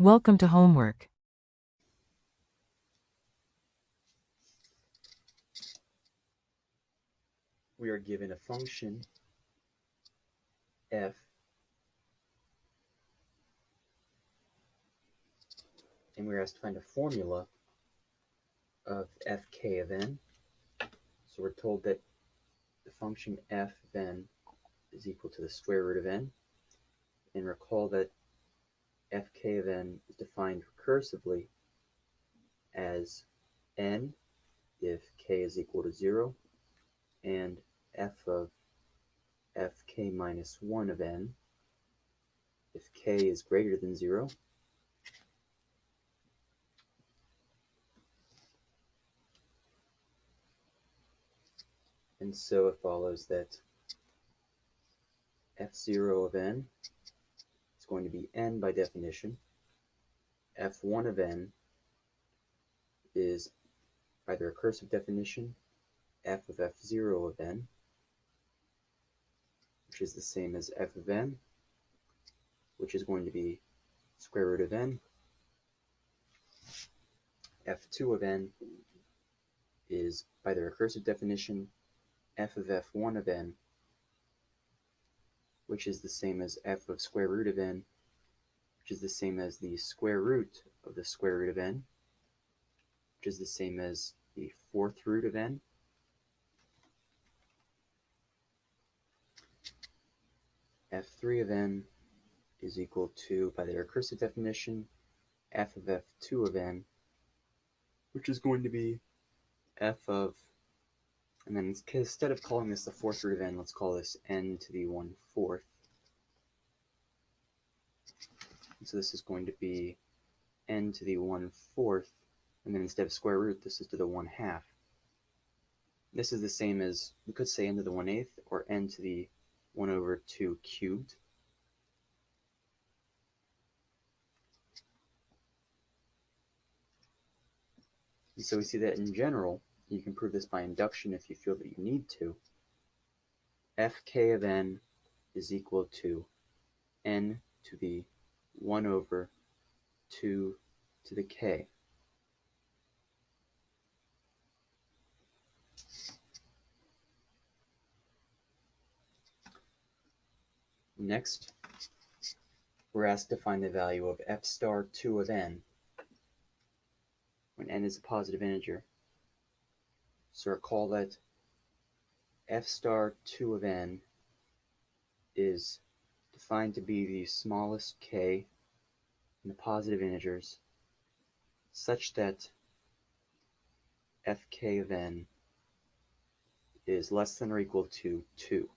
Welcome to homework. We are given a function f, and we're asked to find a formula of fk of n. So we're told that the function f of n is equal to the square root of n. And recall that fk of n is defined recursively as n if k is equal to 0, and f of fk minus 1 of n if k is greater than 0. And so it follows that f0 of n is going to be n by definition. f1 of n is, by the recursive definition, f of f0 of n, which is the same as f of n, which is going to be square root of n. f2 of n is, by the recursive definition, f of f1 of n, which is the same as f of square root of n, which is the same as the square root of the square root of n, which is the same as the fourth root of n. f3 of n is equal to, by the recursive definition, f of f2 of n, which is going to be f of, and then instead of calling this the fourth root of n, let's call this n to the 1/4. So this is going to be n to the 1/4, and then instead of square root, this is to the 1/2. This is the same as, we could say n to the 1/8, or n to the 1/2 cubed. And so we see that in general, you can prove this by induction if you feel that you need to, fk of n is equal to n to the 1/2 to the k. Next, we're asked to find the value of f star 2 of n when n is a positive integer. So recall that f star 2 of n is defined to be the smallest k in the positive integers, such that fk of n is less than or equal to 2.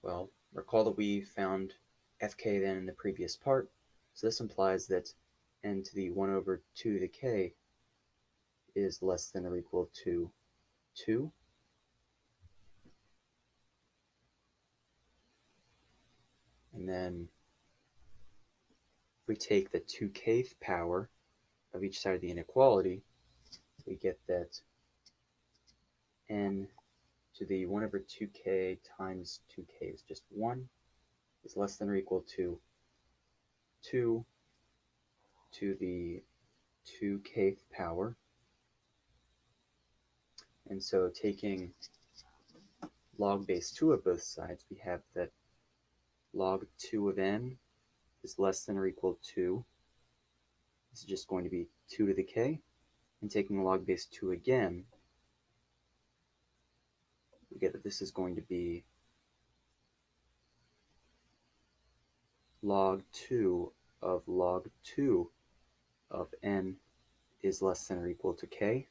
Well, recall that we found fk of n in the previous part, so this implies that n to the 1/2 to the k is less than or equal to 2. And then if we take the 2kth power of each side of the inequality, we get that n to the 1/2k times 2k is just 1, is less than or equal to 2 to the 2kth power. And so taking log base 2 of both sides, we have that log 2 of n is less than or equal to, this is just going to be 2 to the k. And taking log base 2 again, we get that this is going to be log 2 of log 2 of n is less than or equal to k.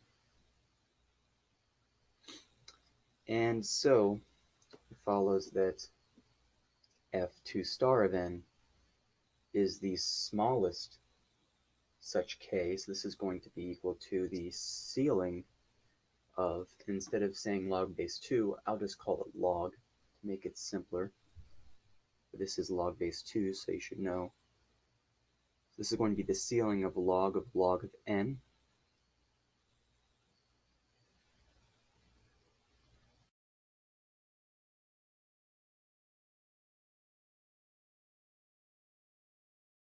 And so it follows that f2 star of n is the smallest such k, so this is going to be equal to the ceiling of, instead of saying log base 2, I'll just call it log to make it simpler. But this is log base 2, so you should know. This is going to be the ceiling of log n,